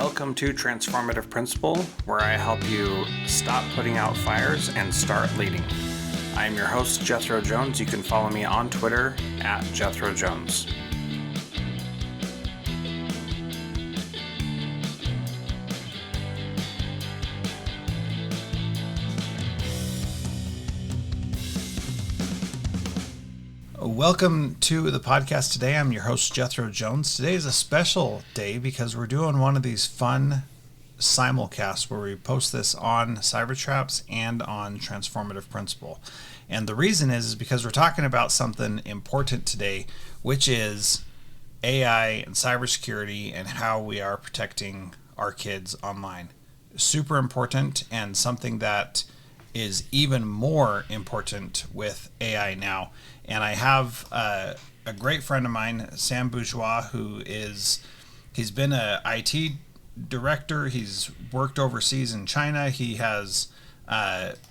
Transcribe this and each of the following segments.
Welcome to Transformative Principle, where I help you stop putting out fires and start leading. I'm your host, Jethro Jones. You can follow me on Twitter at Jethro Jones. Welcome to the podcast today. I'm your host, Jethro Jones. Today is a special day because we're doing one of these fun simulcasts where we post this on Cybertraps and on Transformative Principle. And the reason is because we're talking about something important today, which is AI and cybersecurity and how we are protecting our kids online. Super important, and something that is even more important with AI now. And I have a great friend of mine, Sam Bourgeois, he's been a IT director. He's worked overseas in China. He has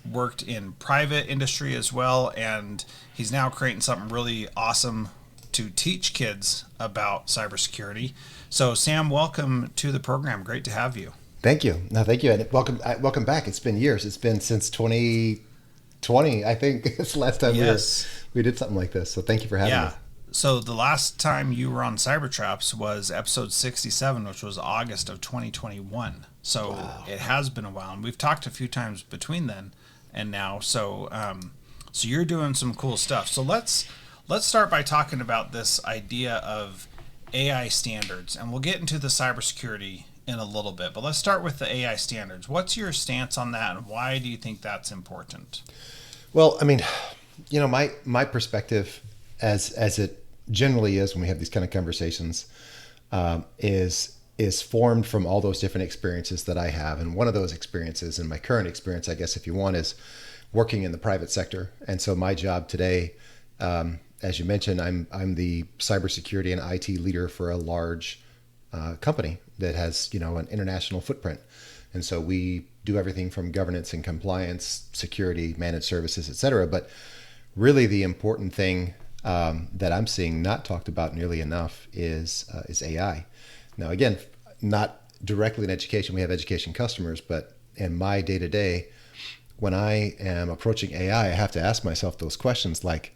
worked in private industry as well. And he's now creating something really awesome to teach kids about cybersecurity. So Sam, welcome to the program. Great to have you. Thank you. No, thank you. And welcome back. It's been years. It's been since 2020, I think. It's the last time we did something like this. So thank you for having me. So the last time you were on Cybertraps was episode 67, which was August of 2021. So wow. It has been a while. And we've talked a few times between then and now. So so you're doing some cool stuff. So let's start by talking about this idea of AI standards. And we'll get into the cybersecurity in a little bit, but let's start with the AI standards. What's your stance on that, and why do you think that's important? Well, I mean, you know, my perspective, as it generally is when we have these kind of conversations, is formed from all those different experiences that I have, and one of those experiences, and my current experience, I guess, if you want, is working in the private sector. And so my job today, as you mentioned, I'm the cybersecurity and IT leader for a large company that has, you know, an international footprint. And so we do everything from governance and compliance, security, managed services, et cetera. But really the important thing that I'm seeing not talked about nearly enough is AI. Now, again, not directly in education. We have education customers, but in my day-to-day, when I am approaching AI, I have to ask myself those questions like,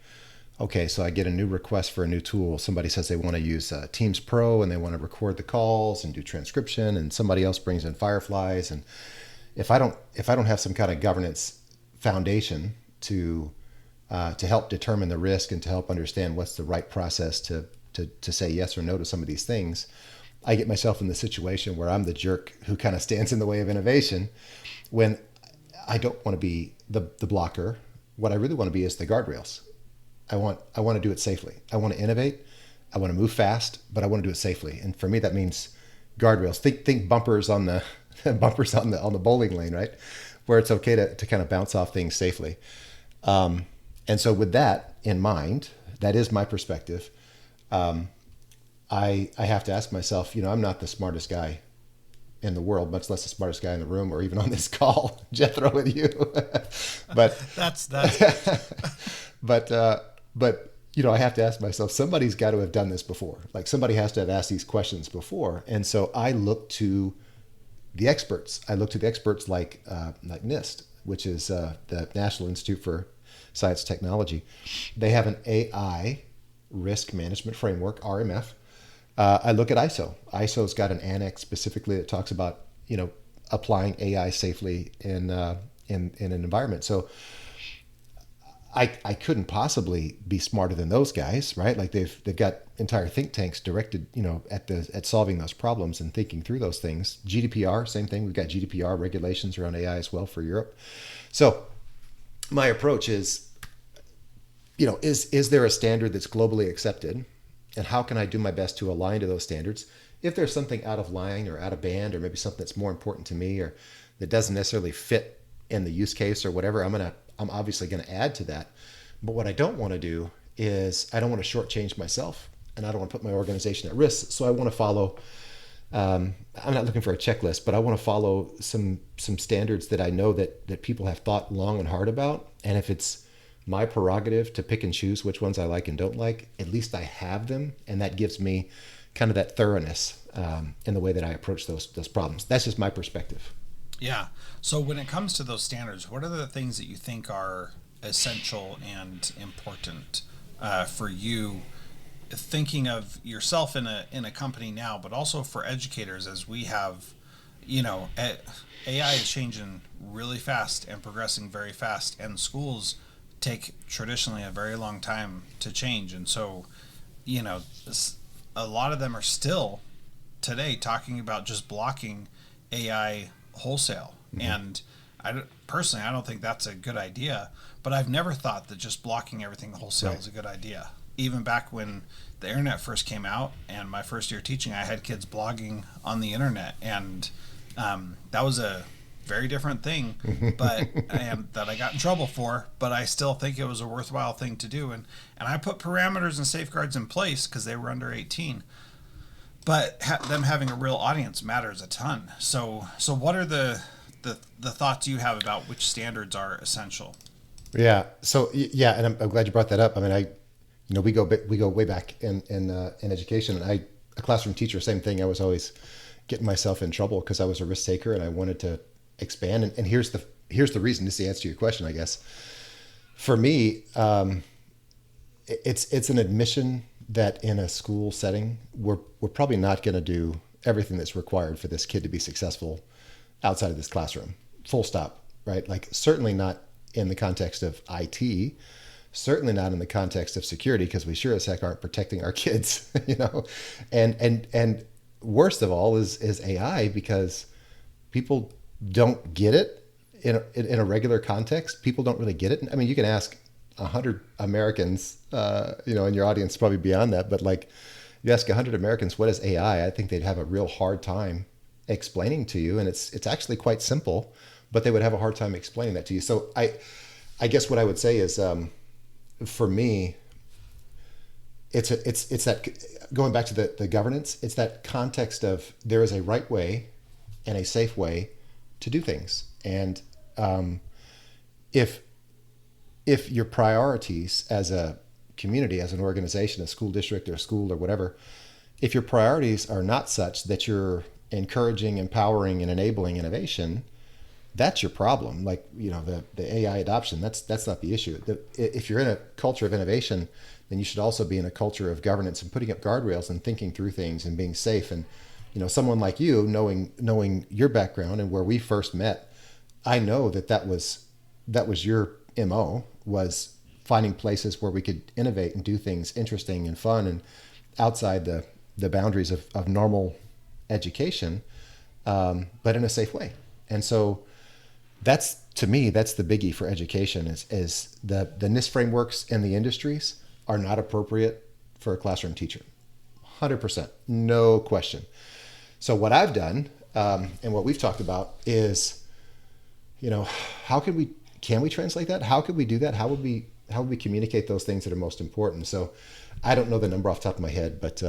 okay, so I get a new request for a new tool. Somebody says they want to use Teams Pro and they want to record the calls and do transcription, and somebody else brings in Fireflies. And if I don't have some kind of governance foundation to help determine the risk and to help understand what's the right process to say yes or no to some of these things, I get myself in the situation where I'm the jerk who kind of stands in the way of innovation when I don't want to be the blocker. What I really want to be is the guardrails. I want to do it safely. I want to innovate. I want to move fast, but I want to do it safely. And for me, that means guardrails. Think bumpers on the bumpers on the bowling lane, right? Where it's okay to kind of bounce off things safely. And so with that in mind, that is my perspective. I have to ask myself, you know, I'm not the smartest guy in the world, much less the smartest guy in the room or even on this call, Jethro, with you. But that's But, you know, I have to ask myself, somebody's got to have done this before. Like somebody has to have asked these questions before. And so I look to the experts. I look to the experts like NIST, which is the National Institute for Science and Technology. They have an AI risk management framework, RMF. I look at ISO. ISO's got an annex specifically that talks about, you know, applying AI safely in an environment. So I couldn't possibly be smarter than those guys, right? Like they've got entire think tanks directed, you know, at solving those problems and thinking through those things. GDPR, same thing. We've got GDPR regulations around AI as well for Europe. So my approach is, you know, is there a standard that's globally accepted, and how can I do my best to align to those standards? If there's something out of line or out of band, or maybe something that's more important to me or that doesn't necessarily fit in the use case or whatever, I'm obviously going to add to that. But what I don't want to do is I don't want to shortchange myself, and I don't want to put my organization at risk. So I want to follow, I'm not looking for a checklist, but I want to follow some standards that I know that people have thought long and hard about. And if it's my prerogative to pick and choose which ones I like and don't like, at least I have them. And that gives me kind of that thoroughness in the way that I approach those problems. That's just my perspective. Yeah. So when it comes to those standards, what are the things that you think are essential and important for you, thinking of yourself in a company now, but also for educators, as we have, AI is changing really fast and progressing very fast, and schools take traditionally a very long time to change. And so, a lot of them are still today talking about just blocking AI wholesale. Mm-hmm. And personally, I don't think that's a good idea, but I've never thought that just blocking everything wholesale is a good idea. Even back when the internet first came out and my first year teaching, I had kids blogging on the internet, and that was a very different thing, but that I got in trouble for, but I still think it was a worthwhile thing to do. And I put parameters and safeguards in place because they were under 18. But them having a real audience matters a ton. So what are the thoughts you have about which standards are essential? Yeah. So yeah, and I'm glad you brought that up. I mean, we go way back in education, and a classroom teacher, same thing. I was always getting myself in trouble because I was a risk taker and I wanted to expand. And here's the reason. This is the answer to your question, I guess. For me, it's an admission that in a school setting, we're probably not going to do everything that's required for this kid to be successful outside of this classroom. Full stop, right? Like certainly not in the context of IT, certainly not in the context of security, because we sure as heck aren't protecting our kids, And worst of all is AI, because people don't get it in a regular context. People don't really get it. I mean, you can ask 100 Americans, in your audience, probably beyond that, but like you ask 100 Americans, what is AI? I think they'd have a real hard time explaining to you. And it's actually quite simple, but they would have a hard time explaining that to you. So I guess what I would say is, for me, it's that, going back to the governance, it's that context of there is a right way and a safe way to do things. And if your priorities as a community, as an organization, a school district or a school or whatever, if your priorities are not such that you're encouraging, empowering, and enabling innovation, that's your problem. Like, the AI adoption, that's not the issue. If you're in a culture of innovation, then you should also be in a culture of governance and putting up guardrails and thinking through things and being safe. And, someone like you, knowing your background and where we first met, I know that was your MO, was finding places where we could innovate and do things interesting and fun and outside the boundaries of normal education, but in a safe way. And so to me, that's the biggie for education is the NIST frameworks in the industries are not appropriate for a classroom teacher. 100%, no question. So what I've done, and what we've talked about is, how can we translate that? How could we do that? How would we communicate those things that are most important? So I don't know the number off the top of my head, but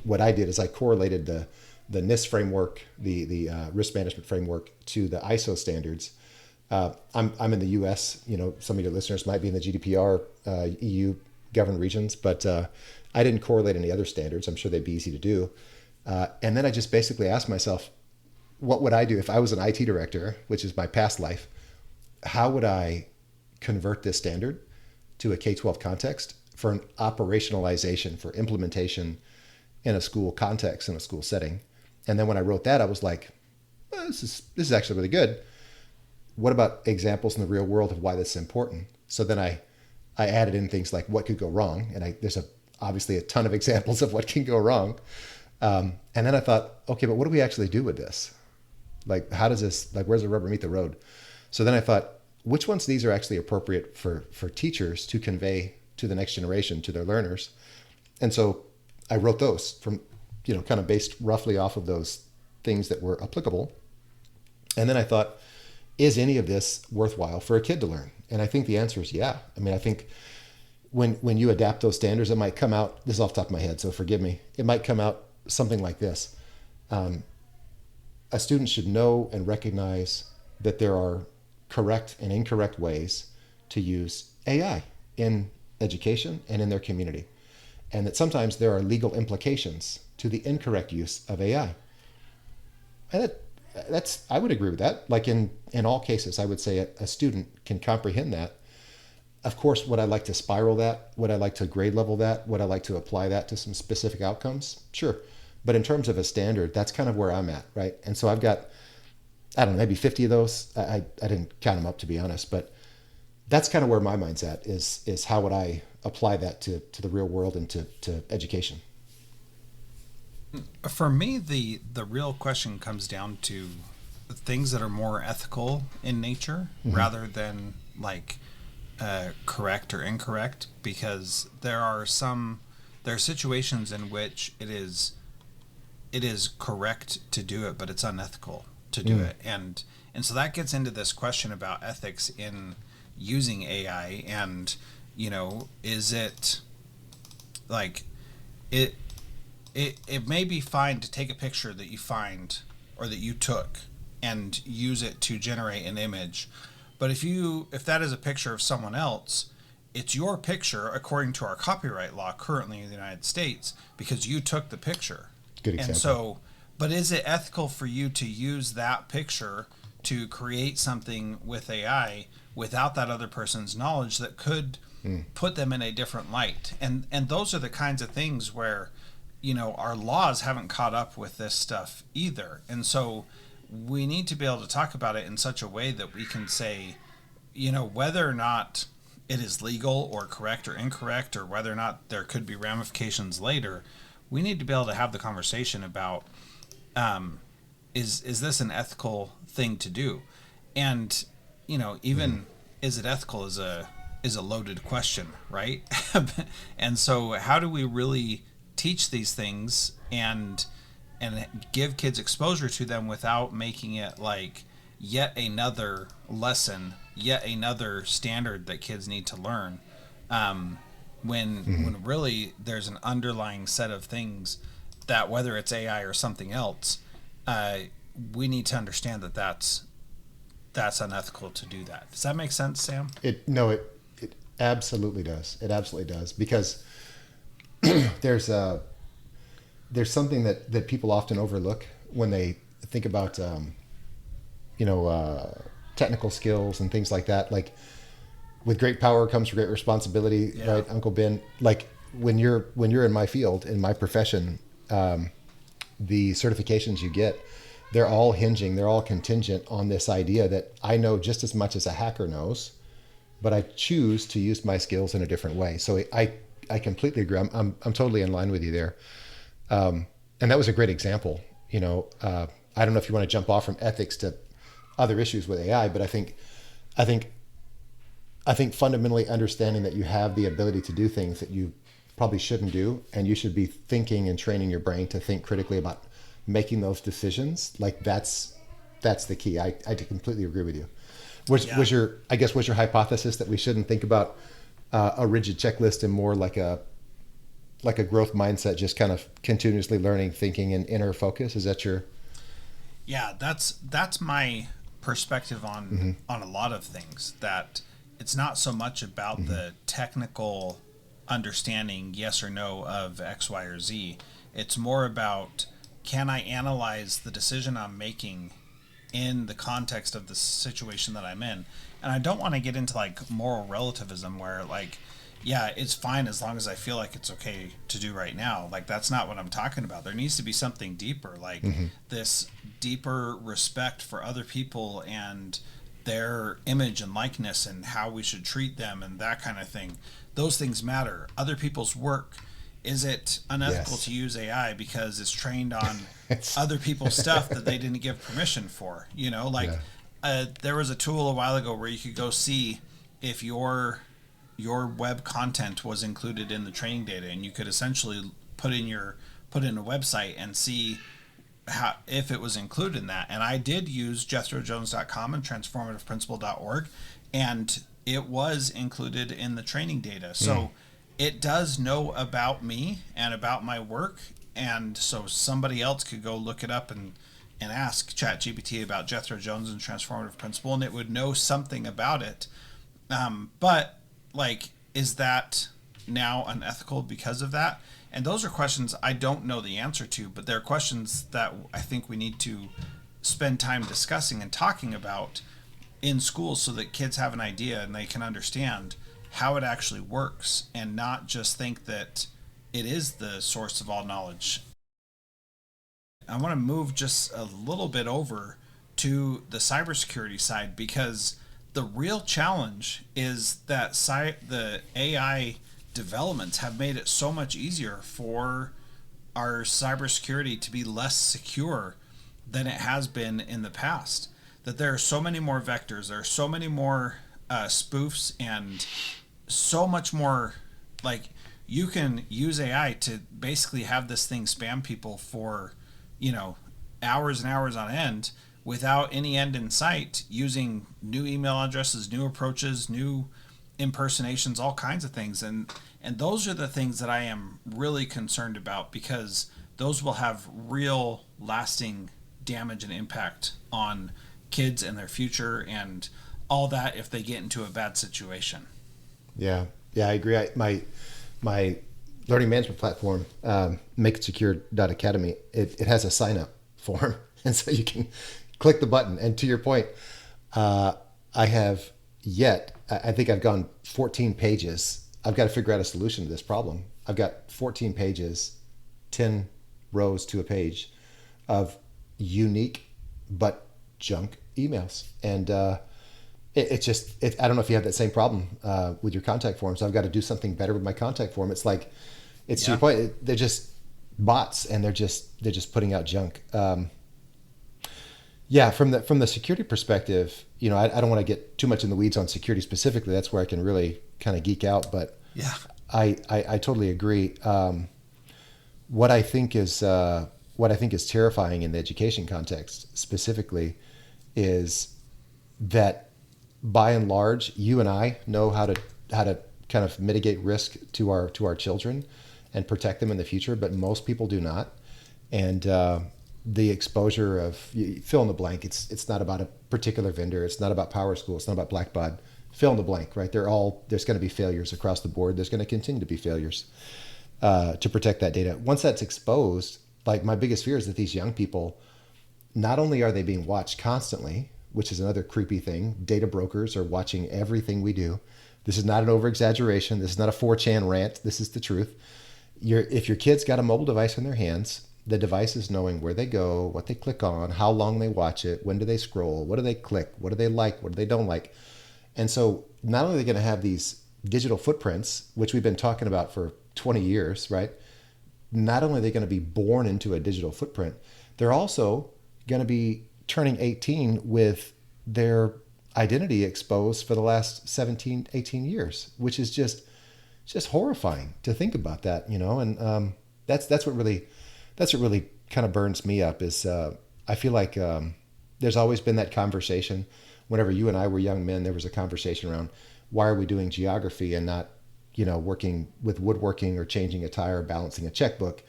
what I did is I correlated the NIST framework, the risk management framework, to the ISO standards. I'm in the U.S. Some of your listeners might be in the GDPR EU governed regions, but I didn't correlate any other standards. I'm sure they'd be easy to do. And then I just basically asked myself, what would I do if I was an IT director, which is my past life? How would I convert this standard to a K-12 context for an operationalization, for implementation in a school context, in a school setting? And then when I wrote that, I was like, this is actually really good. What about examples in the real world of why this is important? So then I added in things like what could go wrong. And there's obviously a ton of examples of what can go wrong. And then I thought, okay, but what do we actually do with this? Like, how does this, like, where's the rubber meet the road? So then I thought, which ones of these are actually appropriate for teachers to convey to the next generation, to their learners? And so I wrote those from, kind of based roughly off of those things that were applicable. And then I thought, is any of this worthwhile for a kid to learn? And I think the answer is yeah. I mean, I think when you adapt those standards, it might come out, this is off the top of my head, so forgive me, it might come out something like this. A student should know and recognize that there are correct and incorrect ways to use AI in education and in their community. and that sometimes there are legal implications to the incorrect use of AI. And that's I would agree with that. Like in all cases, I would say a student can comprehend that. Of course, would I like to spiral that? Would I like to grade level that? Would I like to apply that to some specific outcomes? Sure. But in terms of a standard, that's kind of where I'm at, right? And so I've got, I don't know, maybe 50 of those. I didn't count them up, to be honest, but that's kind of where my mind's at, is how would I apply that to the real world and to education. For me, the real question comes down to things that are more ethical in nature rather than like correct or incorrect, because there are situations in which it is correct to do it, but it's unethical to do it, and so that gets into this question about ethics in using AI, and is it like it may be fine to take a picture that you find or that you took and use it to generate an image. But if that is a picture of someone else, it's your picture according to our copyright law currently in the United States, because you took the picture. Good example. And so, but is it ethical for you to use that picture to create something with AI without that other person's knowledge that could put them in a different light? And those are the kinds of things where our laws haven't caught up with this stuff either. And so we need to be able to talk about it in such a way that we can say, whether or not it is legal or correct or incorrect, or whether or not there could be ramifications later, we need to be able to have the conversation about, is this an ethical thing to do? And, even is it ethical is a loaded question, right? And so how do we really teach these things and give kids exposure to them without making it like yet another lesson, yet another standard that kids need to learn, when really there's an underlying set of things that, whether it's AI or something else, we need to understand that that's unethical to do that. Does that make sense, Sam? It absolutely does. It absolutely does, because there's something that people often overlook when they think about technical skills and things like that. Like, with great power comes great responsibility, right, Uncle Ben? Like, when you're in my field, in my profession, the certifications you get, they're all contingent on this idea that I know just as much as a hacker knows, but I choose to use my skills in a different way. So I completely agree. I'm totally in line with you there. And that was a great example. I don't know if you want to jump off from ethics to other issues with AI, but I think fundamentally understanding that you have the ability to do things that you probably shouldn't do, and you should be thinking and training your brain to think critically about making those decisions. Like, that's the key. I completely agree with you. Was your hypothesis that we shouldn't think about a rigid checklist and more like a growth mindset, just kind of continuously learning, thinking, and inner focus? Is that your? Yeah, that's my perspective on a lot of things. That it's not so much about the technical understanding, yes or no, of X, Y, or Z. It's more about, can I analyze the decision I'm making in the context of the situation that I'm in? And I don't want to get into like moral relativism where like, yeah, it's fine as long as I feel like it's okay to do right now. Like, that's not what I'm talking about. There needs to be something deeper, like this deeper respect for other people and their image and likeness and how we should treat them and that kind of thing. Those things matter. Other people's work. Is it unethical to use AI because it's trained on other people's stuff that they didn't give permission for? There was a tool a while ago where you could go see if your web content was included in the training data, and you could essentially put in a website and see if it was included in that. And I did use jethrojones.com and transformativeprinciple.org, and it was included in the training data. So it does know about me and about my work, and so somebody else could go look it up and ask ChatGPT about Jethro Jones and transformative principle, and it would know something about it. But like, is that now unethical because of that? And those are questions I don't know the answer to, but they're questions that I think we need to spend time discussing and talking about in schools so that kids have an idea and they can understand how it actually works and not just think that it is the source of all knowledge. I want to move just a little bit over to the cybersecurity side, because the real challenge is that the AI developments have made it so much easier for our cybersecurity to be less secure than it has been in the past. That there are so many more vectors, there are so many more spoofs, and so much more. Like, you can use AI to basically have this thing spam people for, hours and hours on end without any end in sight, using new email addresses, new approaches, new impersonations, all kinds of things. And those are the things that I am really concerned about, because those will have real lasting damage and impact on kids and their future and all that if they get into a bad situation. Yeah, I agree. My learning management platform, MakeItSecure.academy, it has a sign up form, and so you can click the button. And to your point, I think I've gone 14 pages. I've got to figure out a solution to this problem. I've got 14 pages, 10 rows to a page of unique but junk emails. And I don't know if you have that same problem with your contact form. So I've got to do something better with my contact form. It's like, to your point, they're just bots, and they're just putting out junk. From the security perspective, I don't want to get too much in the weeds on security specifically. That's where I can really kind of geek out. But yeah, I totally agree. What I think is terrifying in the education context specifically is that, by and large, you and I know how to kind of mitigate risk to our children and protect them in the future, but most people do not. And the exposure of, fill in the blank. It's not about a particular vendor. It's not about PowerSchool. It's not about Blackbaud. Fill in the blank, right? There's going to be failures across the board. There's going to continue to be failures to protect that data. Once that's exposed, like, my biggest fear is that these young people, not only are they being watched constantly, which is another creepy thing. Data brokers are watching everything we do. This is not an over-exaggeration. This is not a 4chan rant. This is the truth. If your kid's got a mobile device in their hands, the device is knowing where they go, what they click on, how long they watch it, when do they scroll, what do they click, what do they like, what do they don't like. And so not only are they going to have these digital footprints, which we've been talking about for 20 years, right? Not only are they going to be born into a digital footprint, they're also going to be turning 18 with their identity exposed for the last 17, 18 years, which is just horrifying to think about that, and that's what really kind of burns me up is I feel like there's always been that conversation. Whenever you and I were young men, there was a conversation around, why are we doing geography and not, working with woodworking or changing a tire or balancing a checkbook?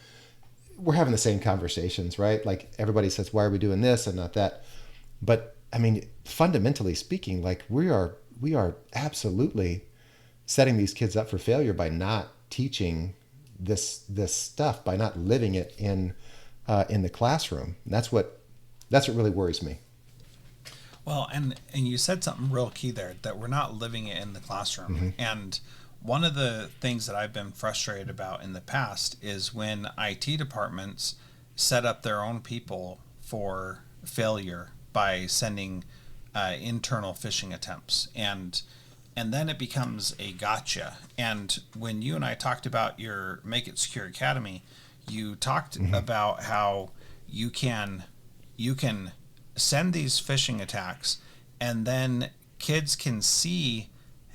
We're having the same conversations, right? Like, everybody says, why are we doing this and not that? But I mean, fundamentally speaking, like, we are absolutely setting these kids up for failure by not teaching this stuff, by not living it in the classroom. And that's what really worries me. Well, and you said something real key there, that we're not living it in the classroom. Mm-hmm. And one of the things that I've been frustrated about in the past is when IT departments set up their own people for failure by sending internal phishing attempts, and then it becomes a gotcha. And when you and I talked about your Make It Secure Academy, you talked mm-hmm. about how you can send these phishing attacks, and then kids can see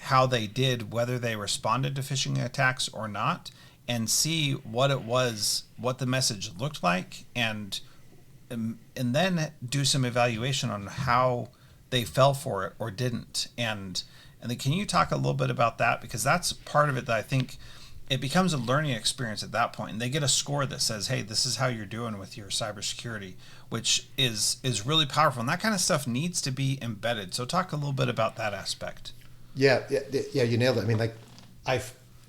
how they did, whether they responded to phishing attacks or not, and see what it was, what the message looked like, and then do some evaluation on how they fell for it or didn't. And then can you talk a little bit about that? Because that's part of it that I think it becomes a learning experience at that point, and they get a score that says, hey, this is how you're doing with your cybersecurity, which is really powerful. And that kind of stuff needs to be embedded. So talk a little bit about that aspect. Yeah, you nailed it. I mean, like,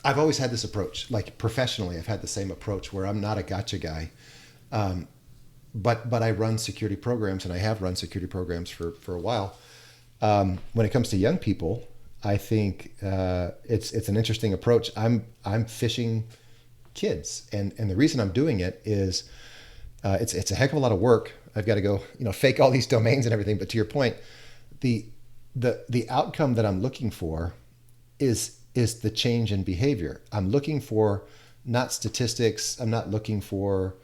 I've always had this approach, like professionally, I've had the same approach where I'm not a gotcha guy. But I run security programs, and I have run security programs for a while. When it comes to young people, I think it's an interesting approach. I'm phishing kids, and the reason I'm doing it is it's a heck of a lot of work. I've got to go, fake all these domains and everything. But to your point, the outcome that I'm looking for is the change in behavior. I'm looking for not statistics. I'm not looking for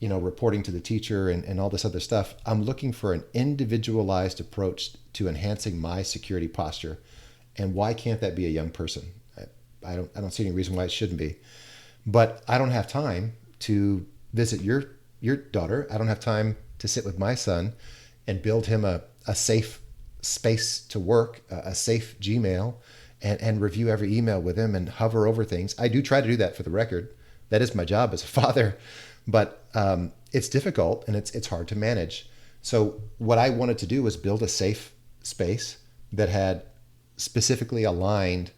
reporting to the teacher and all this other stuff. I'm looking for an individualized approach to enhancing my security posture. And why can't that be a young person? I don't see any reason why it shouldn't be. But I don't have time to visit your daughter. I don't have time to sit with my son and build him a safe space to work, a safe Gmail, and review every email with him and hover over things. I do try to do that, for the record. That is my job as a father. But it's difficult, and it's hard to manage. So what I wanted to do was build a safe space that had specifically aligned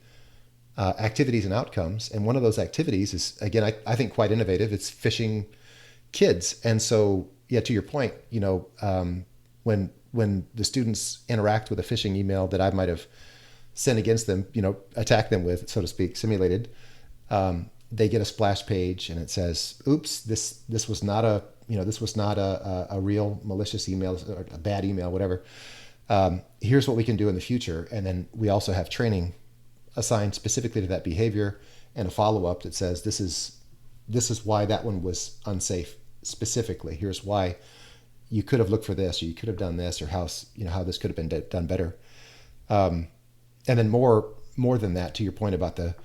activities and outcomes. And one of those activities is, again, I think quite innovative. It's phishing kids. And so, yeah, to your point, when the students interact with a phishing email that I might have sent against them, attack them with, so to speak, simulated, they get a splash page and it says, "Oops, this was not a real malicious email, or a bad email, whatever. Here's what we can do in the future." And then we also have training assigned specifically to that behavior, and a follow-up that says, "This is why that one was unsafe specifically. Here's why you could have looked for this, or you could have done this, or how this could have been done better." And then more than that, to your point about the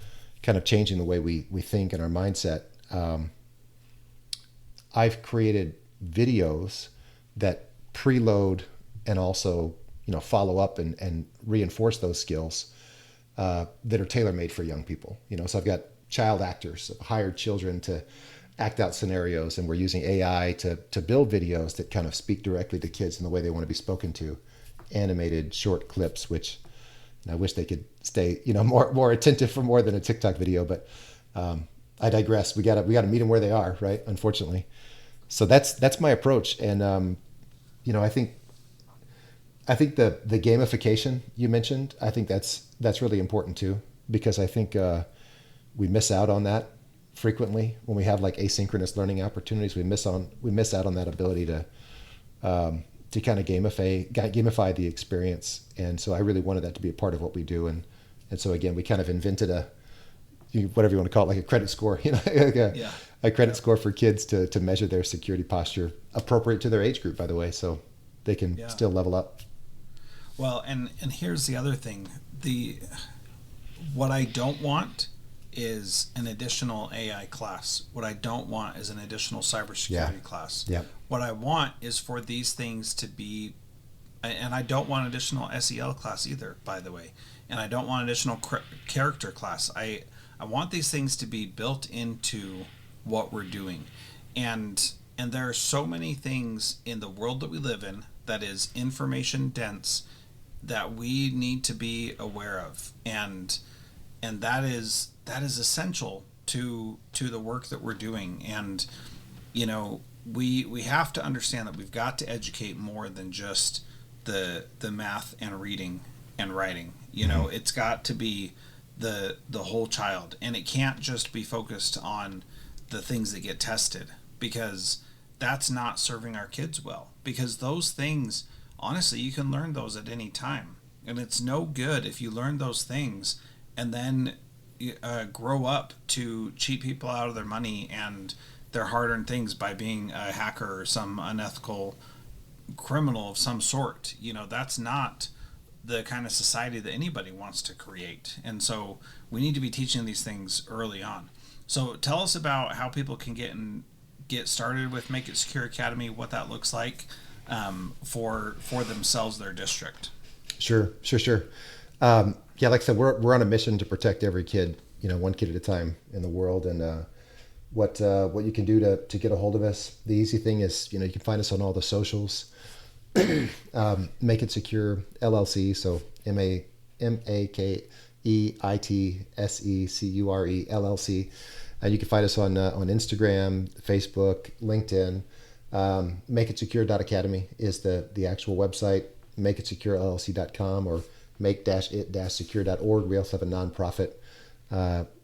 kind of changing the way we think and our mindset, I've created videos that preload and also follow up and reinforce those skills that are tailor-made for young people. So I've got child actors, hired children to act out scenarios, and we're using AI to build videos that kind of speak directly to kids in the way they want to be spoken to, animated short clips, which I wish they could stay, more attentive for more than a TikTok video. But I digress. We got to meet them where they are, right? Unfortunately. So that's my approach. And I think the gamification you mentioned, I think that's really important too, because I think we miss out on that frequently when we have like asynchronous learning opportunities. We miss out on that ability to kind of gamify the experience. And so I really wanted that to be a part of what we do. And so again, we kind of invented whatever you want to call it, like a credit score, a credit score for kids to measure their security posture, appropriate to their age group, by the way, so they can still level up. Well, and here's the other thing. What I don't want is an additional AI class. What I don't want is an additional cybersecurity class. Yeah. What I want is for these things to be, and I don't want additional SEL class either, by the way, and I don't want additional character class. I want these things to be built into what we're doing. And there are so many things in the world that we live in that is information dense that we need to be aware of. And that is essential to the work that we're doing. And we have to understand that we've got to educate more than just the math and reading and writing. It's got to be the whole child, and it can't just be focused on the things that get tested, because that's not serving our kids well. Because those things, honestly, you can learn those at any time, and it's no good if you learn those things and then grow up to cheat people out of their money and their hard-earned things by being a hacker or some unethical criminal of some sort. That's not the kind of society that anybody wants to create. And so we need to be teaching these things early on. So tell us about how people can get started with Make It Secure Academy, what that looks like for themselves, their district. Sure. Yeah, like I said, we're on a mission to protect every kid, one kid at a time in the world. And what you can do to get a hold of us, the easy thing is, you can find us on all the socials. Make It Secure LLC, so EITSECURE LLC. And you can find us on Instagram, Facebook, LinkedIn. MakeItSecure.academy is the actual website. MakeItSecureLLC.com or make-it-secure.org. We also have a nonprofit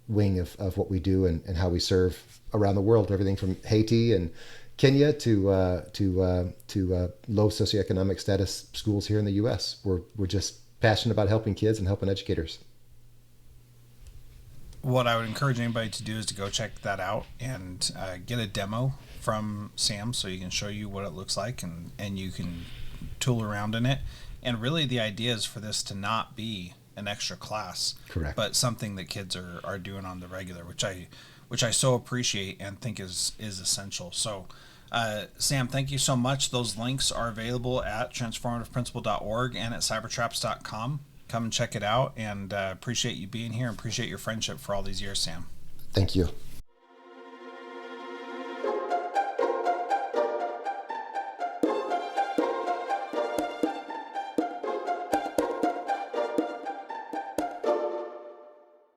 wing of what we do and how we serve around the world. Everything from Haiti and Kenya to low socioeconomic status schools here in the U.S. We're just passionate about helping kids and helping educators. What I would encourage anybody to do is to go check that out and get a demo from Sam so he can show you what it looks like and you can tool around in it. And really the idea is for this to not be an extra class, correct, but something that kids are doing on the regular, which I so appreciate and think is essential. So Sam, thank you so much. Those links are available at transformativeprincipal.org and at cybertraps.com. Come and check it out, and appreciate you being here and appreciate your friendship for all these years, Sam. Thank you.